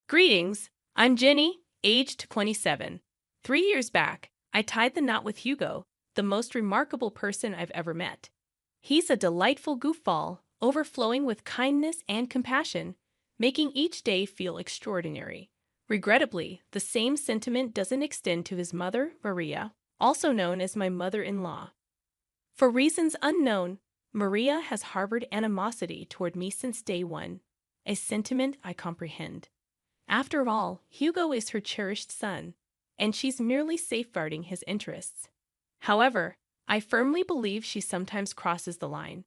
Greetings, I'm Jenny, aged 27. 3 years back, I tied the knot with Hugo, the most remarkable person I've ever met. He's a delightful goofball, overflowing with kindness and compassion, making each day feel extraordinary. Regrettably, the same sentiment doesn't extend to his mother, Maria, also known as my mother-in-law. For reasons unknown, Maria has harbored animosity toward me since day one, a sentiment I comprehend. After all, Hugo is her cherished son, and she's merely safeguarding his interests. However, I firmly believe she sometimes crosses the line.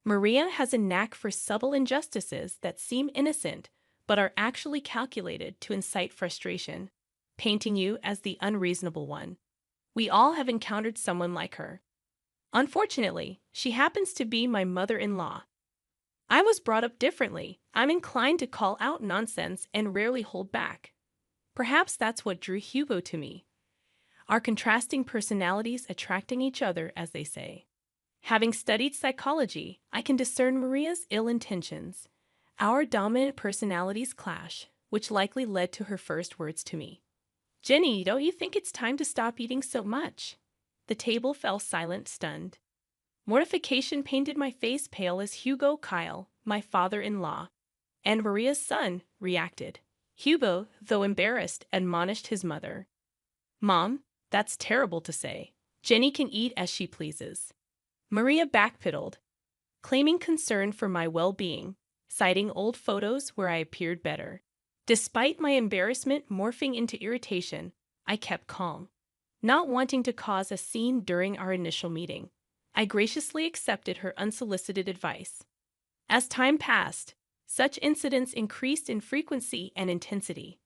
Maria has a knack for subtle injustices that seem innocent but are actually calculated to incite frustration, painting you as the unreasonable one. We all have encountered someone like her. Unfortunately, she happens to be my mother-in-law. I was brought up differently. I'm inclined to call out nonsense and rarely hold back. Perhaps that's what drew Hugo to me. Our contrasting personalities attracting each other, as they say. Having studied psychology, I can discern Maria's ill intentions. Our dominant personalities clash, which likely led to her first words to me. "Jenny, don't you think it's time to stop eating so much?" The table fell silent, stunned. Mortification painted my face pale as Hugo Kyle, my father-in-law, and Maria's son, reacted. Hugo, though embarrassed, admonished his mother. "Mom, that's terrible to say. Jenny can eat as she pleases." Maria backpedaled, claiming concern for my well-being, citing old photos where I appeared better. Despite my embarrassment morphing into irritation, I kept calm, not wanting to cause a scene during our initial meeting. I graciously accepted her unsolicited advice. As time passed, such incidents increased in frequency and intensity.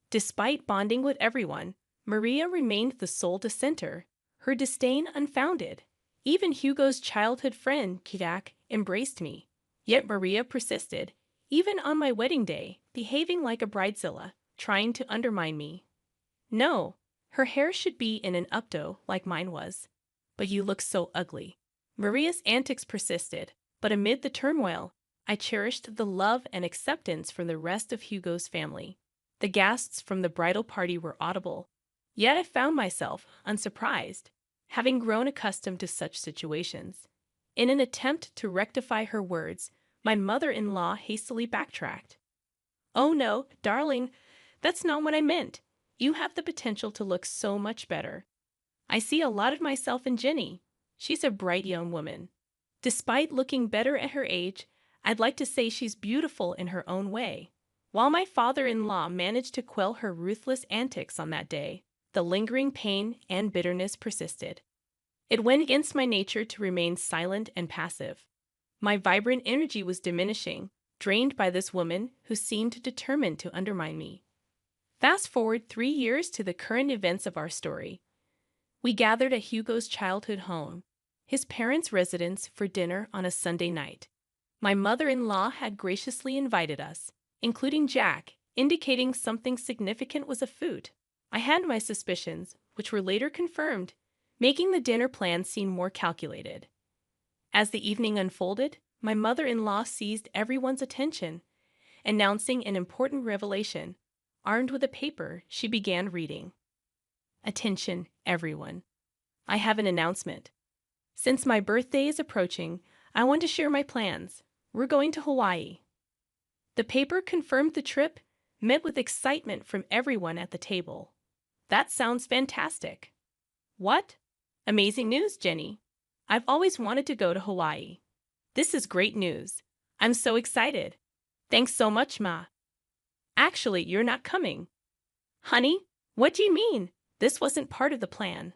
Despite bonding with everyone, Maria remained the sole dissenter, her disdain unfounded. Even Hugo's childhood friend, Jack, embraced me. Yet Maria persisted, even on my wedding day, behaving like a bridezilla, trying to undermine me. "No, her hair should be in an updo like mine was. But you look so ugly." Maria's antics persisted, but amid the turmoil, I cherished the love and acceptance from the rest of Hugo's family. The gasps from the bridal party were audible, yet I found myself, unsurprised, having grown accustomed to such situations. In an attempt to rectify her words, my mother-in-law hastily backtracked. "Oh no, darling, that's not what I meant. You have the potential to look so much better. I see a lot of myself in Jenny. She's a bright young woman. Despite looking better at her age, I'd like to say she's beautiful in her own way." While my father-in-law managed to quell her ruthless antics on that day, the lingering pain and bitterness persisted. It went against my nature to remain silent and passive. My vibrant energy was diminishing, drained by this woman who seemed determined to undermine me. Fast forward 3 years to the current events of our story. We gathered at Hugo's childhood home, his parents' residence, for dinner on a Sunday night. My mother-in-law had graciously invited us, including Jack, indicating something significant was afoot. I had my suspicions, which were later confirmed, making the dinner plan seem more calculated. As the evening unfolded, my mother-in-law seized everyone's attention, announcing an important revelation. Armed with a paper, she began reading. "Attention, everyone. I have an announcement. Since my birthday is approaching, I want to share my plans. We're going to Hawaii." The paper confirmed the trip, met with excitement from everyone at the table. "That sounds fantastic." "What? Amazing news, Jenny. I've always wanted to go to Hawaii." "This is great news. I'm so excited." "Thanks so much, Ma." "Actually, you're not coming." "Honey, what do you mean? This wasn't part of the plan."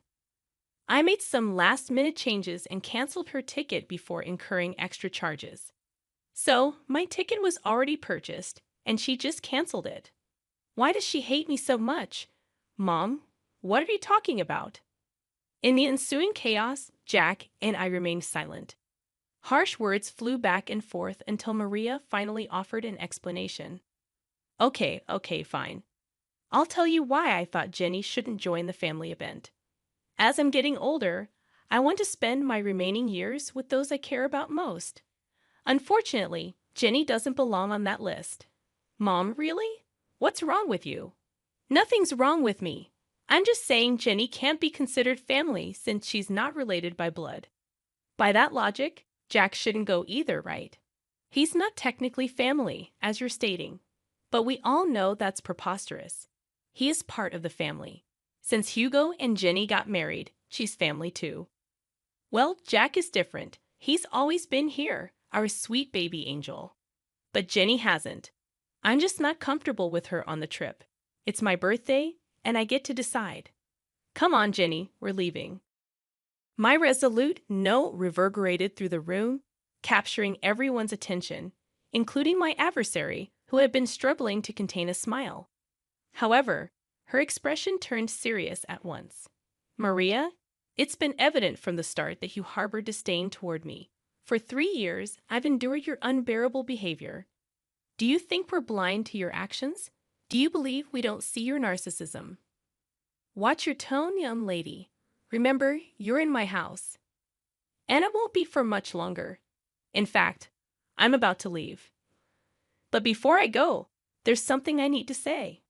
I made some last-minute changes and canceled her ticket before incurring extra charges. So, my ticket was already purchased, and she just canceled it. Why does she hate me so much? Mom, what are you talking about? In the ensuing chaos, Jack and I remained silent. Harsh words flew back and forth until Maria finally offered an explanation. Okay, fine. I'll tell you why I thought Jenny shouldn't join the family event. As I'm getting older, I want to spend my remaining years with those I care about most. Unfortunately, Jenny doesn't belong on that list. Mom, really? What's wrong with you? Nothing's wrong with me. I'm just saying Jenny can't be considered family since she's not related by blood. By that logic, Jack shouldn't go either, right? He's not technically family, as you're stating. But we all know that's preposterous. He is part of the family. Since Hugo and Jenny got married, she's family too. Well, Jack is different. He's always been here, our sweet baby angel. But Jenny hasn't. I'm just not comfortable with her on the trip. It's my birthday, and I get to decide. Come on, Jenny, we're leaving. My resolute no reverberated through the room, capturing everyone's attention, including my adversary, who had been struggling to contain a smile. However, her expression turned serious at once. Maria, it's been evident from the start that you harbor disdain toward me. For 3 years, I've endured your unbearable behavior. Do you think we're blind to your actions? Do you believe we don't see your narcissism? Watch your tone, young lady. Remember, you're in my house. And it won't be for much longer. In fact, I'm about to leave. But before I go, there's something I need to say.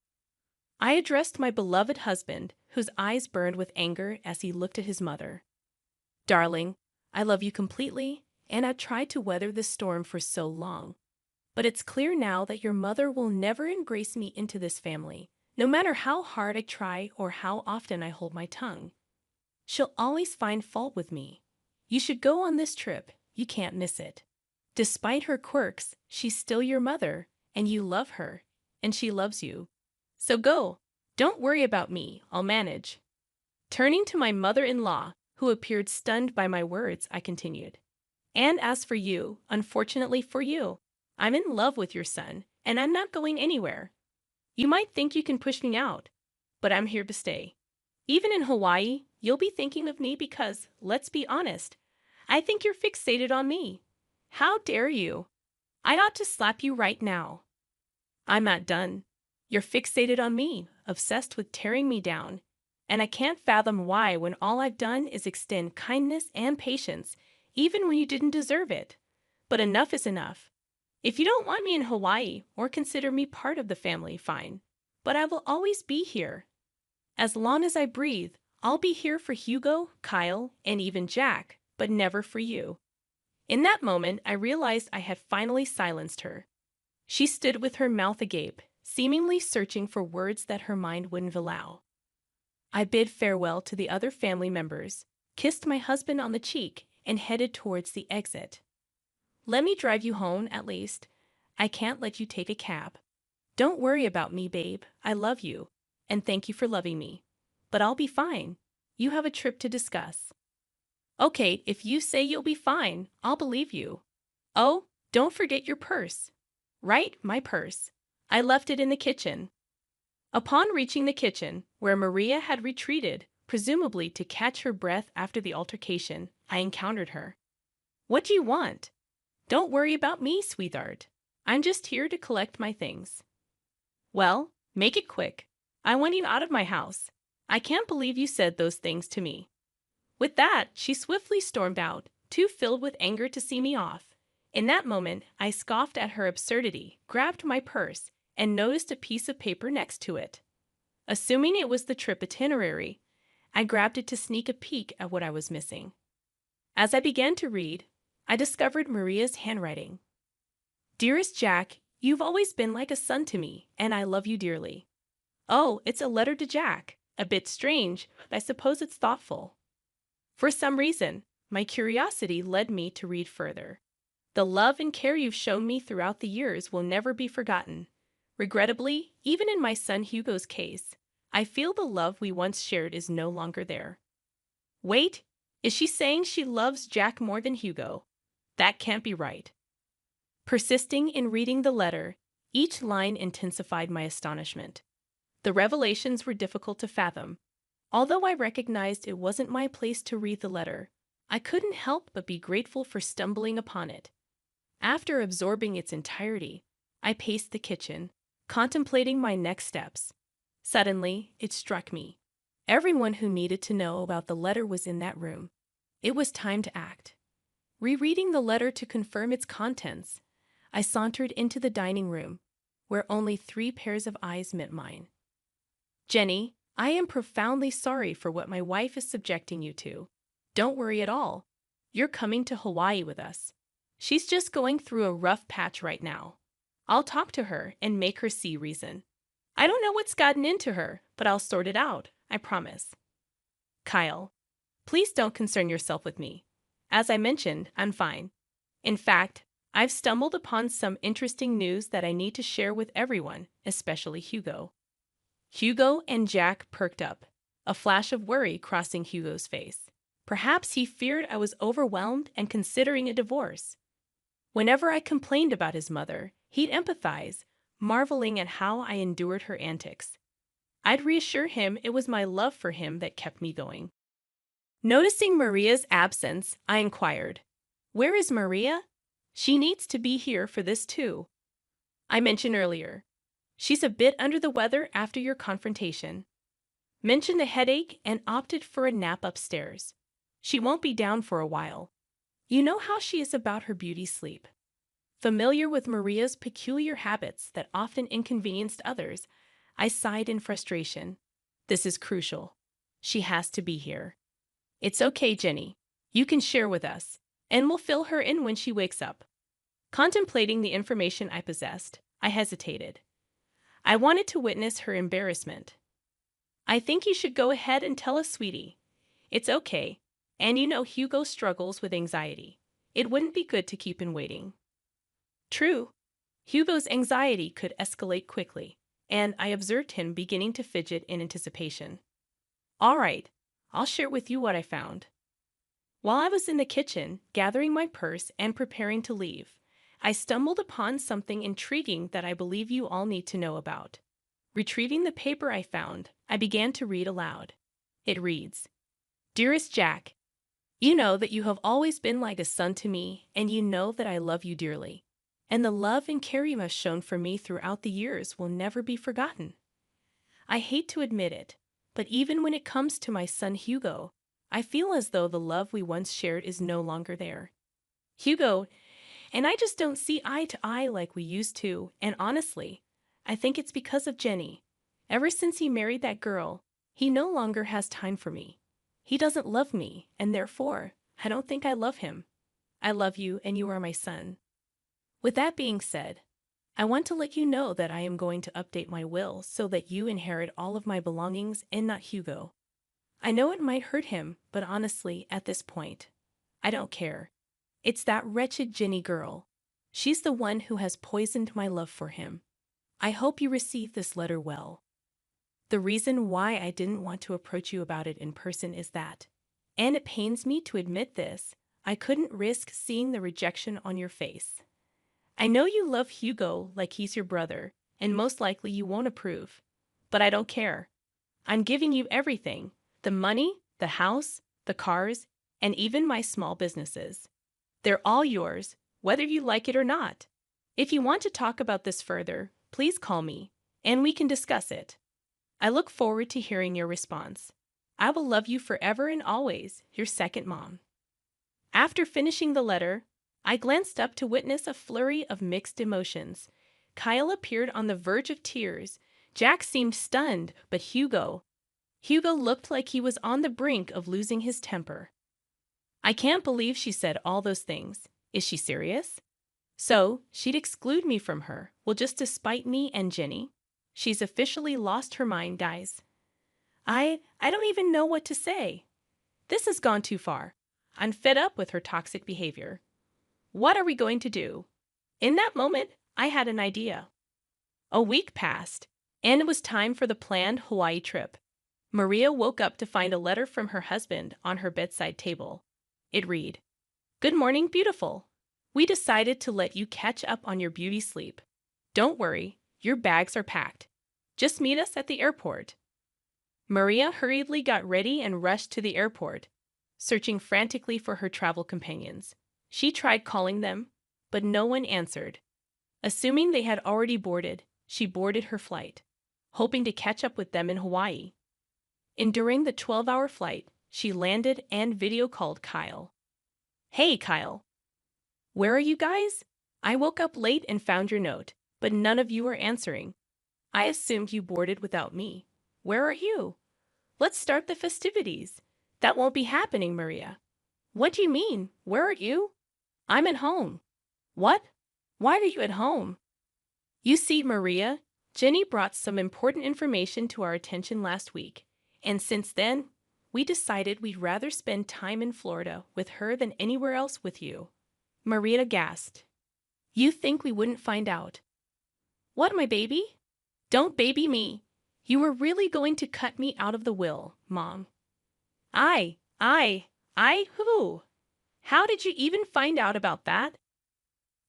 I addressed my beloved husband, whose eyes burned with anger as he looked at his mother. Darling, I love you completely, and I've tried to weather this storm for so long. But it's clear now that your mother will never embrace me into this family, no matter how hard I try or how often I hold my tongue. She'll always find fault with me. You should go on this trip. You can't miss it. Despite her quirks, she's still your mother, and you love her, and she loves you. So go. Don't worry about me. I'll manage. Turning to my mother-in-law, who appeared stunned by my words, I continued. And as for you, unfortunately for you, I'm in love with your son, and I'm not going anywhere. You might think you can push me out, but I'm here to stay. Even in Hawaii, you'll be thinking of me because, let's be honest, I think you're fixated on me. How dare you? I ought to slap you right now. I'm not done. You're fixated on me, obsessed with tearing me down, and I can't fathom why when all I've done is extend kindness and patience, even when you didn't deserve it. But enough is enough. If you don't want me in Hawaii or consider me part of the family, fine. But I will always be here. As long as I breathe, I'll be here for Hugo, Kyle, and even Jack, but never for you. In that moment, I realized I had finally silenced her. She stood with her mouth agape, seemingly searching for words that her mind wouldn't allow. I bid farewell to the other family members, kissed my husband on the cheek, and headed towards the exit. Let me drive you home, at least. I can't let you take a cab. Don't worry about me, babe. I love you, and thank you for loving me. But I'll be fine. You have a trip to discuss. Okay, if you say you'll be fine, I'll believe you. Oh, don't forget your purse. Right, my purse. I left it in the kitchen. Upon reaching the kitchen, where Maria had retreated, presumably to catch her breath after the altercation, I encountered her. What do you want? Don't worry about me, sweetheart. I'm just here to collect my things. Well, make it quick. I want you out of my house. I can't believe you said those things to me. With that, she swiftly stormed out, too filled with anger to see me off. In that moment, I scoffed at her absurdity, grabbed my purse, and noticed a piece of paper next to it. Assuming it was the trip itinerary, I grabbed it to sneak a peek at what I was missing. As I began to read, I discovered Maria's handwriting. Dearest Jack, you've always been like a son to me, and I love you dearly. Oh, it's a letter to Jack. A bit strange, but I suppose it's thoughtful. For some reason, my curiosity led me to read further. The love and care you've shown me throughout the years will never be forgotten. Regrettably, even in my son Hugo's case, I feel the love we once shared is no longer there. Wait, is she saying she loves Jack more than Hugo? That can't be right. Persisting in reading the letter, each line intensified my astonishment. The revelations were difficult to fathom. Although I recognized it wasn't my place to read the letter, I couldn't help but be grateful for stumbling upon it. After absorbing its entirety, I paced the kitchen, contemplating my next steps. Suddenly, it struck me. Everyone who needed to know about the letter was in that room. It was time to act. Rereading the letter to confirm its contents, I sauntered into the dining room. where only 3 pairs of eyes met mine. Jenny, I am profoundly sorry for what my wife is subjecting you to. Don't worry at all. You're coming to Hawaii with us. She's just going through a rough patch right now. I'll talk to her and make her see reason. I don't know what's gotten into her, but I'll sort it out, I promise. Kyle, please don't concern yourself with me. As I mentioned, I'm fine. In fact, I've stumbled upon some interesting news that I need to share with everyone, especially Hugo. Hugo and Jack perked up, a flash of worry crossing Hugo's face. Perhaps he feared I was overwhelmed and considering a divorce. Whenever I complained about his mother, he'd empathize, marveling at how I endured her antics. I'd reassure him it was my love for him that kept me going. Noticing Maria's absence, I inquired, "Where is Maria? She needs to be here for this too." I mentioned earlier, she's a bit under the weather after your confrontation. Mentioned a headache and opted for a nap upstairs. She won't be down for a while. You know how she is about her beauty sleep. Familiar with Maria's peculiar habits that often inconvenienced others, I sighed in frustration. This is crucial. She has to be here. It's okay, Jenny. You can share with us, and we'll fill her in when she wakes up. Contemplating the information I possessed, I hesitated. I wanted to witness her embarrassment. I think you should go ahead and tell us, sweetie. It's okay, and you know Hugo struggles with anxiety. It wouldn't be good to keep him waiting. True. Hugo's anxiety could escalate quickly, and I observed him beginning to fidget in anticipation. All right, I'll share with you what I found. While I was in the kitchen, gathering my purse and preparing to leave, I stumbled upon something intriguing that I believe you all need to know about. Retrieving the paper I found, I began to read aloud. It reads, "Dearest Jack, you know that you have always been like a son to me, and you know that I love you dearly. And the love and care you have shown for me throughout the years will never be forgotten. I hate to admit it, but even when it comes to my son Hugo, I feel as though the love we once shared is no longer there. Hugo and I just don't see eye to eye like we used to, and honestly, I think it's because of Jenny. Ever since he married that girl, he no longer has time for me. He doesn't love me, and therefore, I don't think I love him. I love you, and you are my son. With that being said, I want to let you know that I am going to update my will so that you inherit all of my belongings and not Hugo. I know it might hurt him, but honestly, at this point, I don't care. It's that wretched Jenny girl. She's the one who has poisoned my love for him. I hope you receive this letter well. The reason why I didn't want to approach you about it in person is that, and it pains me to admit this, I couldn't risk seeing the rejection on your face. I know you love Hugo like he's your brother, and most likely you won't approve. But I don't care. I'm giving you everything, the money, the house, the cars, and even my small businesses. They're all yours, whether you like it or not. If you want to talk about this further, please call me, and we can discuss it. I look forward to hearing your response. I will love you forever and always, your second mom." After finishing the letter, I glanced up to witness a flurry of mixed emotions. Kyle appeared on the verge of tears. Jack seemed stunned, but Hugo looked like he was on the brink of losing his temper. I can't believe she said all those things. Is she serious? So, she'd exclude me from her, well, just to spite me and Jenny? She's officially lost her mind, guys. I don't even know what to say. This has gone too far. I'm fed up with her toxic behavior. What are we going to do? In that moment, I had an idea. A week passed, and it was time for the planned Hawaii trip. Maria woke up to find a letter from her husband on her bedside table. It read, "Good morning, beautiful. We decided to let you catch up on your beauty sleep. Don't worry, your bags are packed. Just meet us at the airport." Maria hurriedly got ready and rushed to the airport, searching frantically for her travel companions. She tried calling them, but no one answered. Assuming they had already boarded, she boarded her flight, hoping to catch up with them in Hawaii. During the 12-hour flight, she landed and video called Kyle. "Hey, Kyle. Where are you guys? I woke up late and found your note. but none of you are answering. I assumed you boarded without me. Where are you? Let's start the festivities. That won't be happening, Maria. What do you mean? Where are you? I'm at home. What? Why are you at home? You see, Maria, Jenny brought some important information to our attention last week, and since then, we decided we'd rather spend time in Florida with her than anywhere else with you. Maria gasped. You think we wouldn't find out? What, my baby? Don't baby me. You were really going to cut me out of the will, Mom. I, who? How did you even find out about that?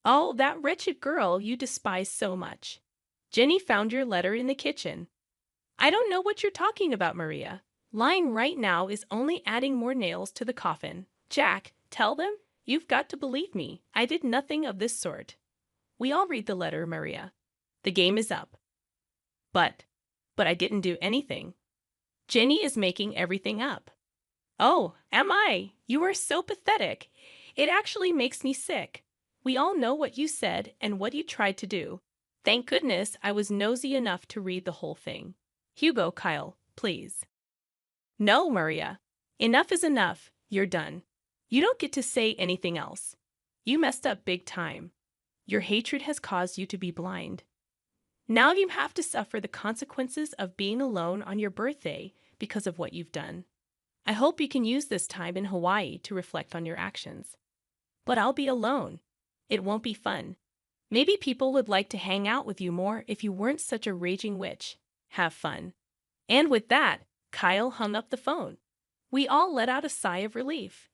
Oh, that wretched girl you despise so much. Jenny found your letter in the kitchen. I don't know what you're talking about, Maria. Lying right now is only adding more nails to the coffin. Jack, tell them. You've got to believe me. I did nothing of this sort. We all read the letter, Maria. The game is up. But I didn't do anything. Jenny is making everything up. Oh, am I? You are so pathetic. It actually makes me sick. We all know what you said and what you tried to do. Thank goodness I was nosy enough to read the whole thing. Hugo, Kyle, please. No, Maria. Enough is enough. You're done. You don't get to say anything else. You messed up big time. Your hatred has caused you to be blind. Now you have to suffer the consequences of being alone on your birthday because of what you've done. I hope you can use this time in Hawaii to reflect on your actions. But I'll be alone. It won't be fun. Maybe people would like to hang out with you more if you weren't such a raging witch. Have fun. And with that, Kyle hung up the phone. We all let out a sigh of relief.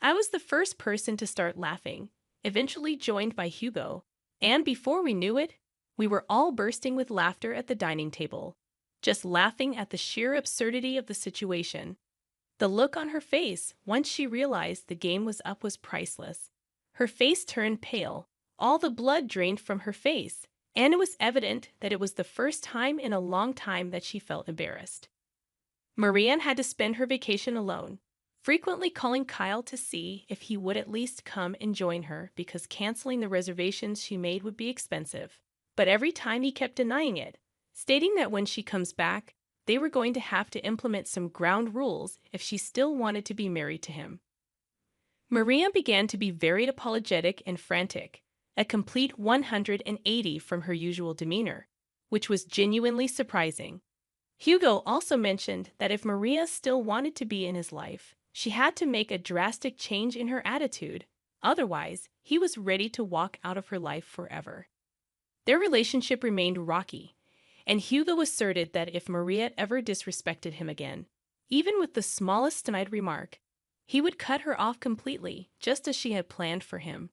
I was the first person to start laughing, eventually joined by Hugo, and before we knew it, we were all bursting with laughter at the dining table, just laughing at the sheer absurdity of the situation. The look on her face once she realized the game was up was priceless. Her face turned pale, all the blood drained from her face, and it was evident that it was the first time in a long time that she felt embarrassed. Marianne had to spend her vacation alone, frequently calling Kyle to see if he would at least come and join her because canceling the reservations she made would be expensive. But every time he kept denying it, stating that when she comes back, they were going to have to implement some ground rules if she still wanted to be married to him. Maria began to be very apologetic and frantic, a complete 180 from her usual demeanor, which was genuinely surprising. Hugo also mentioned that if Maria still wanted to be in his life, she had to make a drastic change in her attitude. Otherwise, he was ready to walk out of her life forever. Their relationship remained rocky, and Hugo asserted that if Maria ever disrespected him again, even with the smallest snide remark, he would cut her off completely, just as she had planned for him.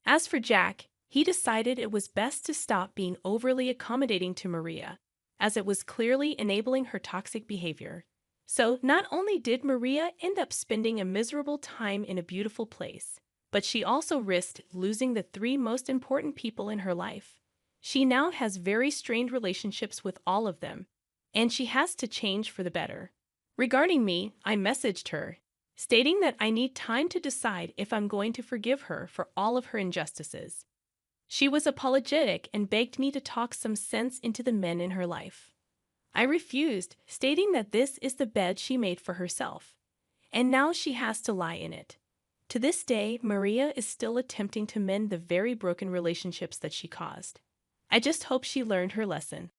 As for Jack, he decided it was best to stop being overly accommodating to Maria, as it was clearly enabling her toxic behavior. So not only did Maria end up spending a miserable time in a beautiful place, but she also risked losing the 3 most important people in her life. She now has very strained relationships with all of them, and she has to change for the better. Regarding me, I messaged her, stating that I need time to decide if I'm going to forgive her for all of her injustices. She was apologetic and begged me to talk some sense into the men in her life. I refused, stating that this is the bed she made for herself, and now she has to lie in it. To this day, Maria is still attempting to mend the very broken relationships that she caused. I just hope she learned her lesson.